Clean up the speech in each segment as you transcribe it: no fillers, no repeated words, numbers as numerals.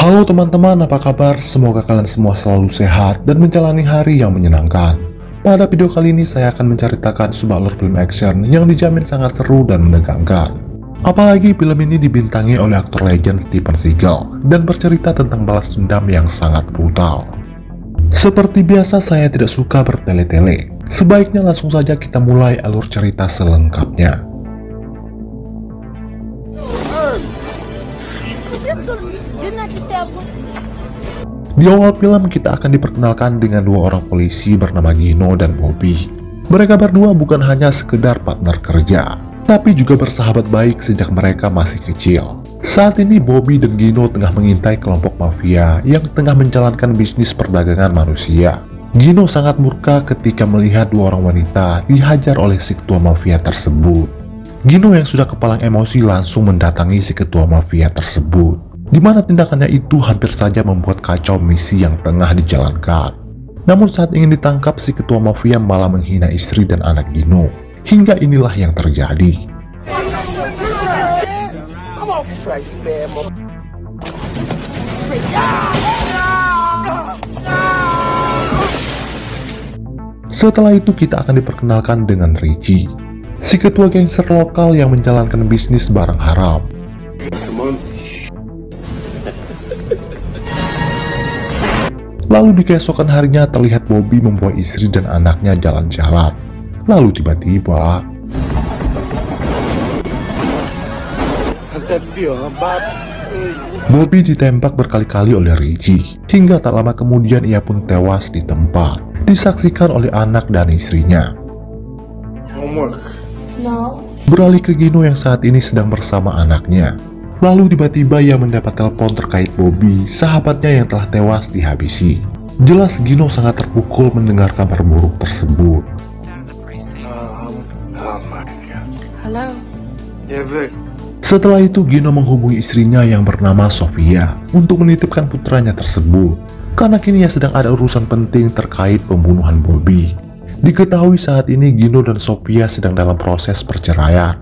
Halo teman-teman, apa kabar? Semoga kalian semua selalu sehat dan menjalani hari yang menyenangkan. Pada video kali ini saya akan menceritakan sebuah alur film action yang dijamin sangat seru dan menegangkan. Apalagi film ini dibintangi oleh aktor legend Steven Seagal dan bercerita tentang balas dendam yang sangat brutal. Seperti biasa, saya tidak suka bertele-tele. Sebaiknya langsung saja kita mulai alur cerita selengkapnya. Di awal film kita akan diperkenalkan dengan dua orang polisi bernama Gino dan Bobby. Mereka berdua bukan hanya sekedar partner kerja, tapi juga bersahabat baik sejak mereka masih kecil. Saat ini Bobby dan Gino tengah mengintai kelompok mafia yang tengah menjalankan bisnis perdagangan manusia. Gino sangat murka ketika melihat dua orang wanita dihajar oleh si ketua mafia tersebut. Gino yang sudah kepalang emosi langsung mendatangi si ketua mafia tersebut, di mana tindakannya itu hampir saja membuat kacau misi yang tengah dijalankan. Namun saat ingin ditangkap, si ketua mafia malah menghina istri dan anak Gino. Hingga inilah yang terjadi. Setelah itu kita akan diperkenalkan dengan Richie, si ketua gangster lokal yang menjalankan bisnis barang haram. Lalu di keesokan harinya terlihat Bobby membawa istri dan anaknya jalan-jalan. Lalu tiba-tiba Bobby ditembak berkali-kali oleh Richie. Hingga tak lama kemudian ia pun tewas di tempat, disaksikan oleh anak dan istrinya. Beralih ke Gino yang saat ini sedang bersama anaknya. Lalu tiba-tiba ia mendapat telepon terkait Bobby, sahabatnya yang telah tewas dihabisi. Jelas Gino sangat terpukul mendengar kabar buruk tersebut. Setelah itu Gino menghubungi istrinya yang bernama Sofia untuk menitipkan putranya tersebut, karena kini ia sedang ada urusan penting terkait pembunuhan Bobby. Diketahui saat ini Gino dan Sofia sedang dalam proses perceraian.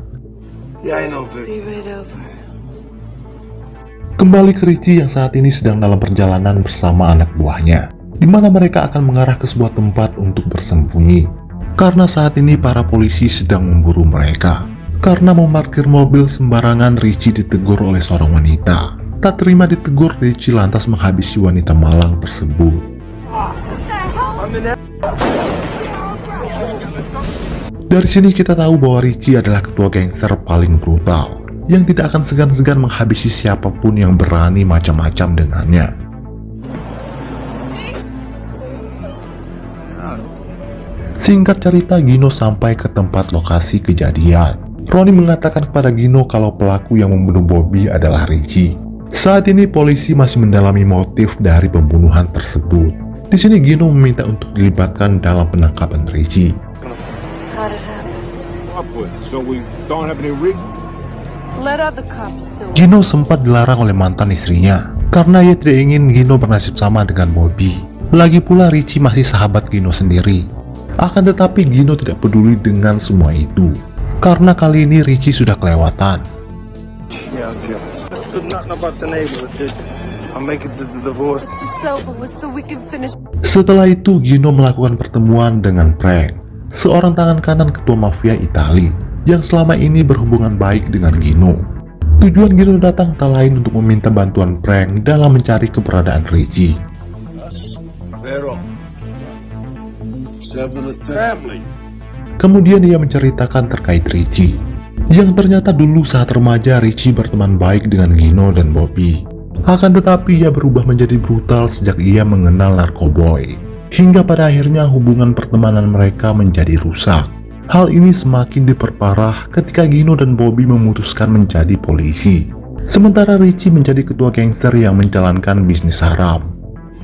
Kembali ke Richie yang saat ini sedang dalam perjalanan bersama anak buahnya, di mana mereka akan mengarah ke sebuah tempat untuk bersembunyi. Karena saat ini para polisi sedang memburu mereka. Karena memarkir mobil sembarangan, Richie ditegur oleh seorang wanita. Tak terima ditegur, Richie lantas menghabisi wanita malang tersebut. Dari sini kita tahu bahwa Richie adalah ketua gangster paling brutal, yang tidak akan segan-segan menghabisi siapapun yang berani macam-macam dengannya. Singkat cerita, Gino sampai ke tempat lokasi kejadian. Ronnie mengatakan kepada Gino kalau pelaku yang membunuh Bobby adalah Richie. Saat ini polisi masih mendalami motif dari pembunuhan tersebut. Di sini Gino meminta untuk dilibatkan dalam penangkapan Richie. Gino sempat dilarang oleh mantan istrinya karena ia tidak ingin Gino bernasib sama dengan Bobby. Lagi pula Richie masih sahabat Gino sendiri. Akan tetapi Gino tidak peduli dengan semua itu, karena kali ini Richie sudah kelewatan. Setelah itu Gino melakukan pertemuan dengan Frank, seorang tangan kanan ketua mafia Italia yang selama ini berhubungan baik dengan Gino. Tujuan Gino datang tak lain untuk meminta bantuan Frank dalam mencari keberadaan Richie. Kemudian dia menceritakan terkait Richie, yang ternyata dulu saat remaja Richie berteman baik dengan Gino dan Bobby. Akan tetapi ia berubah menjadi brutal sejak ia mengenal narkoboy, hingga pada akhirnya hubungan pertemanan mereka menjadi rusak. Hal ini semakin diperparah ketika Gino dan Bobby memutuskan menjadi polisi, sementara Richie menjadi ketua gangster yang menjalankan bisnis haram.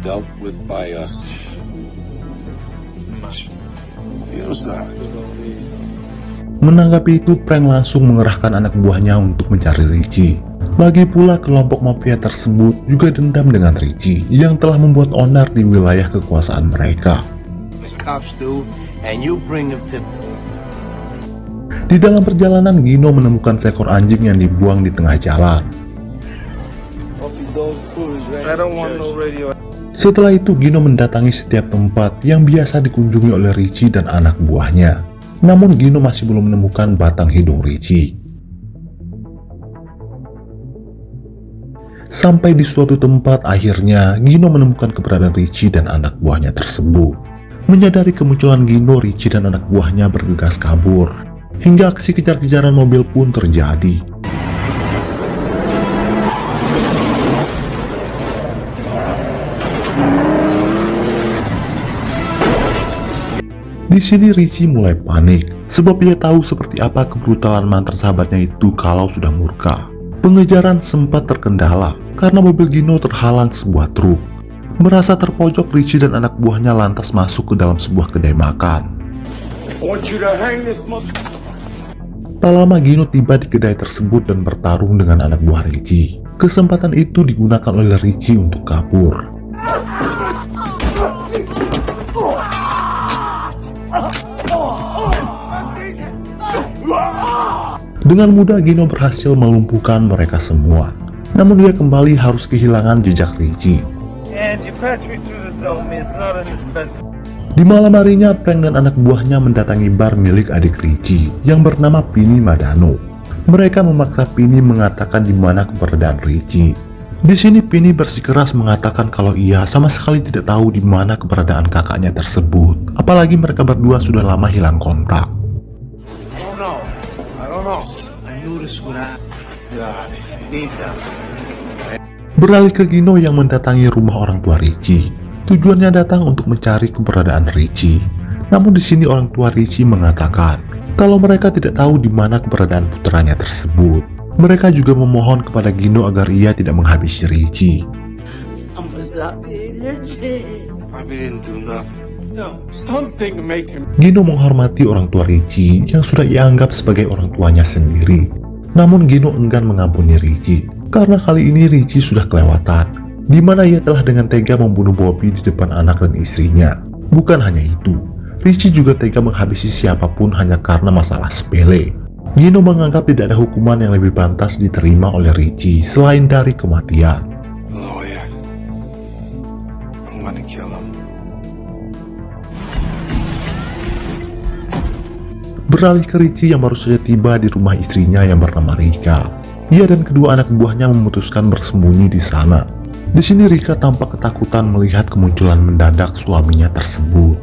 dealt with by us. Menanggapi itu, Frank langsung mengerahkan anak buahnya untuk mencari Richie. Lagi pula kelompok mafia tersebut juga dendam dengan Richie yang telah membuat onar di wilayah kekuasaan mereka. Di dalam perjalanan, Gino menemukan seekor anjing yang dibuang di tengah jalan. Setelah itu, Gino mendatangi setiap tempat yang biasa dikunjungi oleh Richie dan anak buahnya. Namun Gino masih belum menemukan batang hidung Richie. Sampai di suatu tempat, akhirnya Gino menemukan keberadaan Richie dan anak buahnya tersebut. Menyadari kemunculan Gino, Richie dan anak buahnya bergegas kabur. Hingga aksi kejar-kejaran mobil pun terjadi. Di sini Richie mulai panik, sebab ia tahu seperti apa kebrutalan mantan sahabatnya itu kalau sudah murka. Pengejaran sempat terkendala karena mobil Gino terhalang sebuah truk. Merasa terpojok, Richie dan anak buahnya lantas masuk ke dalam sebuah kedai makan. Tak lama Gino tiba di kedai tersebut dan bertarung dengan anak buah Richie. Kesempatan itu digunakan oleh Richie untuk kabur. Dengan mudah Gino berhasil melumpuhkan mereka semua. Namun dia kembali harus kehilangan jejak Richie. Di malam harinya, Frank dan anak buahnya mendatangi bar milik adik Richie yang bernama Pini Madano. Mereka memaksa Pini mengatakan di mana keberadaan Richie. Di sini Pini bersikeras mengatakan kalau ia sama sekali tidak tahu di mana keberadaan kakaknya tersebut. Apalagi mereka berdua sudah lama hilang kontak. Beralih ke Gino yang mendatangi rumah orang tua Richie. Tujuannya datang untuk mencari keberadaan Richie. Namun di sini orang tua Richie mengatakan kalau mereka tidak tahu di mana keberadaan putranya tersebut. Mereka juga memohon kepada Gino agar ia tidak menghabisi Richie. Gino menghormati orang tua Richie yang sudah ia anggap sebagai orang tuanya sendiri. Namun Gino enggan mengampuni Richie karena kali ini Richie sudah kelewatan, di mana ia telah dengan tega membunuh Bobby di depan anak dan istrinya. Bukan hanya itu, Richie juga tega menghabisi siapapun hanya karena masalah sepele. Gino menganggap tidak ada hukuman yang lebih pantas diterima oleh Richie selain dari kematian. Beralih ke Richie yang baru saja tiba di rumah istrinya yang bernama Rika. Ia dan kedua anak buahnya memutuskan bersembunyi di sana. Di sini Rika tampak ketakutan melihat kemunculan mendadak suaminya tersebut.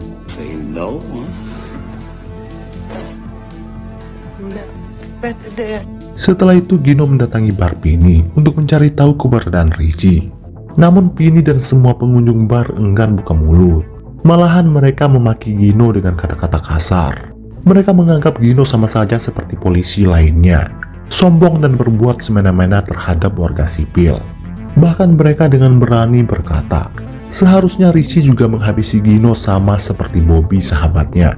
Setelah itu Gino mendatangi bar Pini untuk mencari tahu keberadaan Richie. Namun Pini dan semua pengunjung bar enggan buka mulut. Malahan mereka memaki Gino dengan kata-kata kasar. Mereka menganggap Gino sama saja seperti polisi lainnya, sombong dan berbuat semena-mena terhadap warga sipil. Bahkan mereka dengan berani berkata, seharusnya Richie juga menghabisi Gino sama seperti Bobby sahabatnya.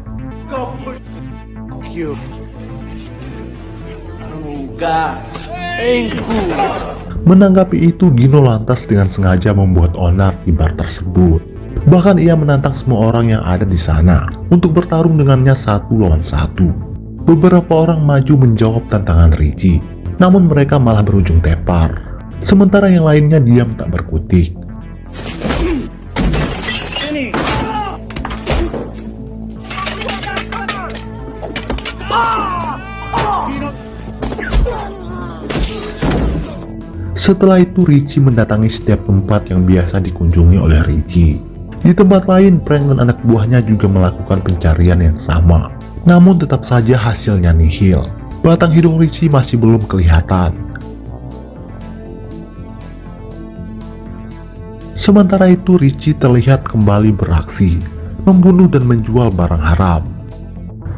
Menanggapi itu, Gino lantas dengan sengaja membuat onar di bar tersebut. Bahkan ia menantang semua orang yang ada di sana untuk bertarung dengannya satu lawan satu. Beberapa orang maju menjawab tantangan Richie, namun mereka malah berujung tepar. Sementara yang lainnya diam tak berkutik. Setelah itu Richie mendatangi setiap tempat yang biasa dikunjungi oleh Richie. Di tempat lain, Frank dan anak buahnya juga melakukan pencarian yang sama. Namun tetap saja hasilnya nihil. Batang hidung Richie masih belum kelihatan. Sementara itu Richie terlihat kembali beraksi, membunuh dan menjual barang haram.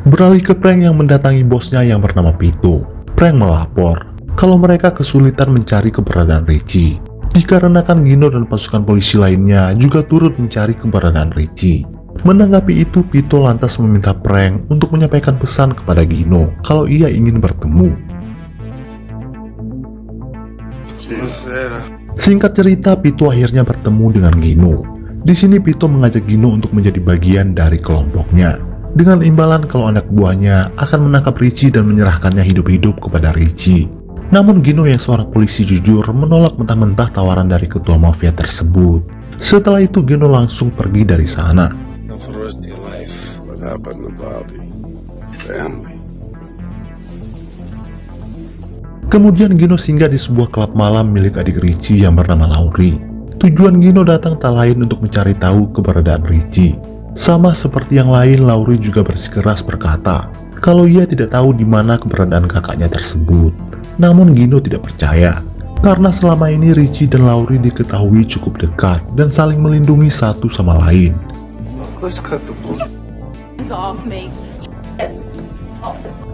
Beralih ke Frank yang mendatangi bosnya yang bernama Pito. Frank melapor kalau mereka kesulitan mencari keberadaan Richie. Dikarenakan Gino dan pasukan polisi lainnya juga turut mencari keberadaan Richie. Menanggapi itu, Vito lantas meminta Frank untuk menyampaikan pesan kepada Gino kalau ia ingin bertemu. Singkat cerita, Vito akhirnya bertemu dengan Gino. Di sini Vito mengajak Gino untuk menjadi bagian dari kelompoknya, dengan imbalan kalau anak buahnya akan menangkap Richie dan menyerahkannya hidup-hidup kepada Richie. Namun Gino yang seorang polisi jujur menolak mentah-mentah tawaran dari ketua mafia tersebut. Setelah itu Gino langsung pergi dari sana. Kemudian Gino singgah di sebuah klub malam milik adik Richie yang bernama Laurie. Tujuan Gino datang tak lain untuk mencari tahu keberadaan Richie. Sama seperti yang lain, Laurie juga bersikeras berkata kalau ia tidak tahu di mana keberadaan kakaknya tersebut. Namun Gino tidak percaya, karena selama ini Richie dan Laurie diketahui cukup dekat dan saling melindungi satu sama lain.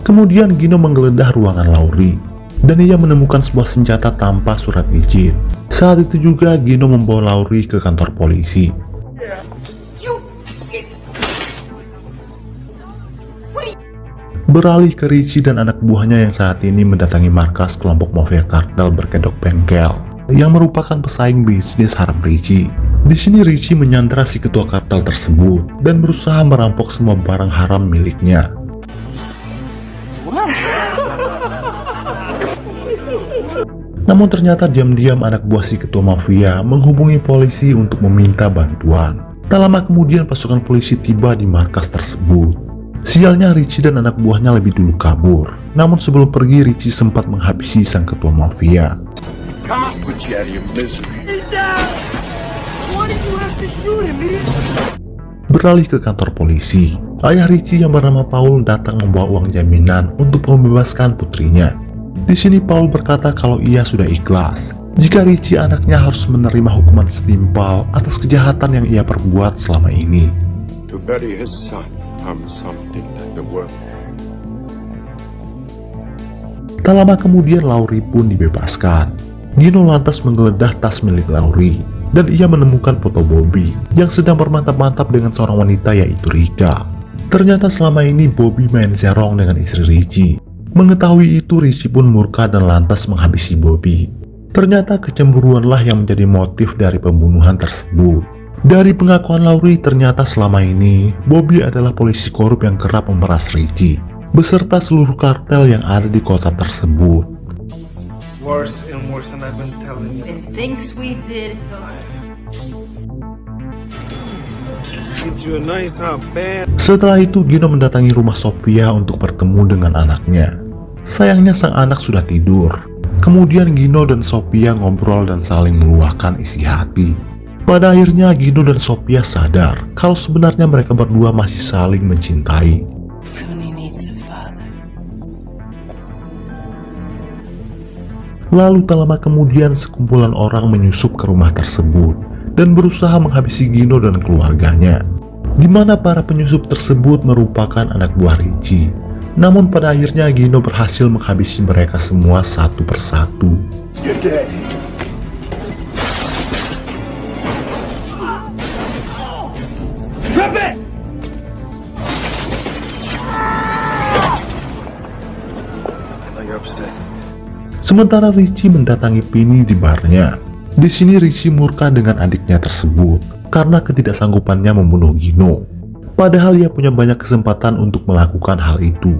Kemudian Gino menggeledah ruangan Laurie, dan ia menemukan sebuah senjata tanpa surat izin. Saat itu juga Gino membawa Laurie ke kantor polisi. Beralih ke Richie dan anak buahnya yang saat ini mendatangi markas kelompok mafia kartel berkedok bengkel, yang merupakan pesaing bisnis haram Richie. Di sini Richie menyandra si ketua kartel tersebut dan berusaha merampok semua barang haram miliknya. Namun ternyata diam-diam anak buah si ketua mafia menghubungi polisi untuk meminta bantuan. Tak lama kemudian pasukan polisi tiba di markas tersebut. Sialnya Richie dan anak buahnya lebih dulu kabur. Namun sebelum pergi, Richie sempat menghabisi sang ketua mafia. Beralih ke kantor polisi, ayah Richie yang bernama Paul datang membawa uang jaminan untuk membebaskan putrinya. Di sini Paul berkata kalau ia sudah ikhlas jika Richie anaknya harus menerima hukuman setimpal atas kejahatan yang ia perbuat selama ini. Tak lama kemudian Laurie pun dibebaskan. Gino lantas menggeledah tas milik Laurie dan ia menemukan foto Bobby yang sedang bermantap-mantap dengan seorang wanita yaitu Rika. Ternyata selama ini Bobby main serong dengan istri Richie. Mengetahui itu, Richie pun murka dan lantas menghabisi Bobby. Ternyata kecemburuanlah yang menjadi motif dari pembunuhan tersebut. Dari pengakuan Laurie, ternyata selama ini Bobby adalah polisi korup yang kerap memeras Richie beserta seluruh kartel yang ada di kota tersebut. Setelah itu Gino mendatangi rumah Sophia untuk bertemu dengan anaknya. Sayangnya sang anak sudah tidur. Kemudian Gino dan Sophia ngobrol dan saling meluahkan isi hati. Pada akhirnya Gino dan Sophia sadar kalau sebenarnya mereka berdua masih saling mencintai. Lalu tak lama kemudian sekumpulan orang menyusup ke rumah tersebut dan berusaha menghabisi Gino dan keluarganya, di mana para penyusup tersebut merupakan anak buah Richie. Namun pada akhirnya Gino berhasil menghabisi mereka semua satu persatu. Sementara Richie mendatangi Penny di barnya. Di sini Richie murka dengan adiknya tersebut karena ketidaksanggupannya membunuh Gino. Padahal ia punya banyak kesempatan untuk melakukan hal itu.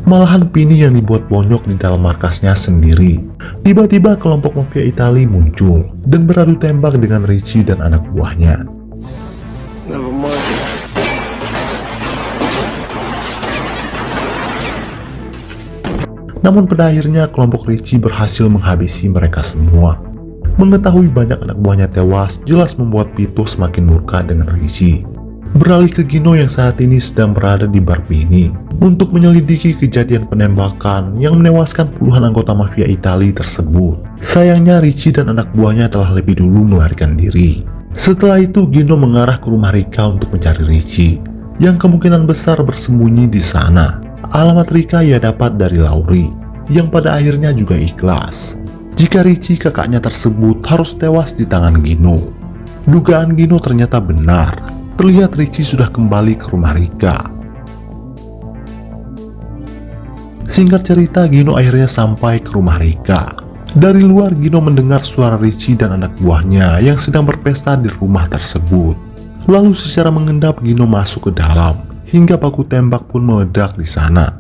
Malahan Penny yang dibuat bonyok di dalam markasnya sendiri. Tiba-tiba kelompok mafia Italia muncul dan beradu tembak dengan Richie dan anak buahnya. Namun pada akhirnya kelompok Richie berhasil menghabisi mereka semua. Mengetahui banyak anak buahnya tewas jelas membuat Vito semakin murka dengan Richie. Beralih ke Gino yang saat ini sedang berada di bar Penny untuk menyelidiki kejadian penembakan yang menewaskan puluhan anggota mafia Italia tersebut. Sayangnya Richie dan anak buahnya telah lebih dulu melarikan diri. Setelah itu Gino mengarah ke rumah Rika untuk mencari Richie yang kemungkinan besar bersembunyi di sana. Alamat Rika ia dapat dari Lauri, yang pada akhirnya juga ikhlas jika Richie kakaknya tersebut harus tewas di tangan Gino. Dugaan Gino ternyata benar. Terlihat Richie sudah kembali ke rumah Rika. Singkat cerita, Gino akhirnya sampai ke rumah Rika. Dari luar, Gino mendengar suara Richie dan anak buahnya yang sedang berpesta di rumah tersebut. Lalu secara mengendap Gino masuk ke dalam, hingga baku tembak pun meledak di sana.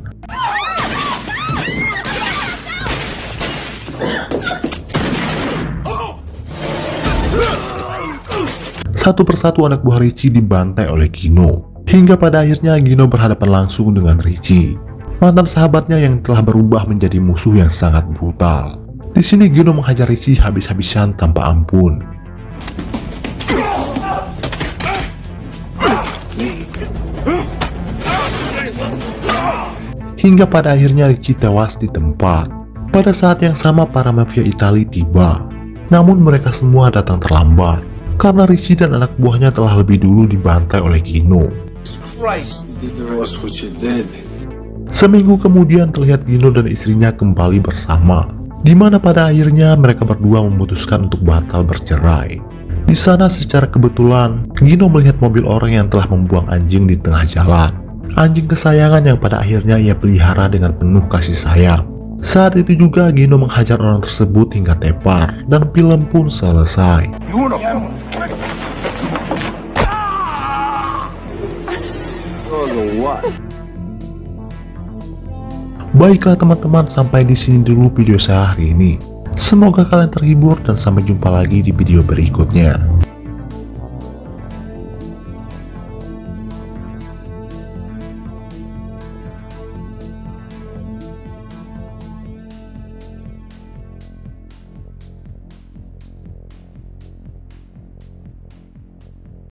Satu persatu anak buah Richie dibantai oleh Gino, hingga pada akhirnya Gino berhadapan langsung dengan Richie, mantan sahabatnya yang telah berubah menjadi musuh yang sangat brutal. Di sini Gino menghajar Richie habis-habisan tanpa ampun. Hingga pada akhirnya Richie tewas di tempat. Pada saat yang sama para mafia Italia tiba. Namun mereka semua datang terlambat, karena Richie dan anak buahnya telah lebih dulu dibantai oleh Gino. Seminggu kemudian terlihat Gino dan istrinya kembali bersama, di mana pada akhirnya mereka berdua memutuskan untuk batal bercerai. Di sana secara kebetulan Gino melihat mobil orang yang telah membuang anjing di tengah jalan. Anjing kesayangan yang pada akhirnya ia pelihara dengan penuh kasih sayang. Saat itu juga Gino menghajar orang tersebut hingga tepar, dan film pun selesai. Baiklah teman-teman, sampai di sini dulu video saya hari ini. Semoga kalian terhibur dan sampai jumpa lagi di video berikutnya.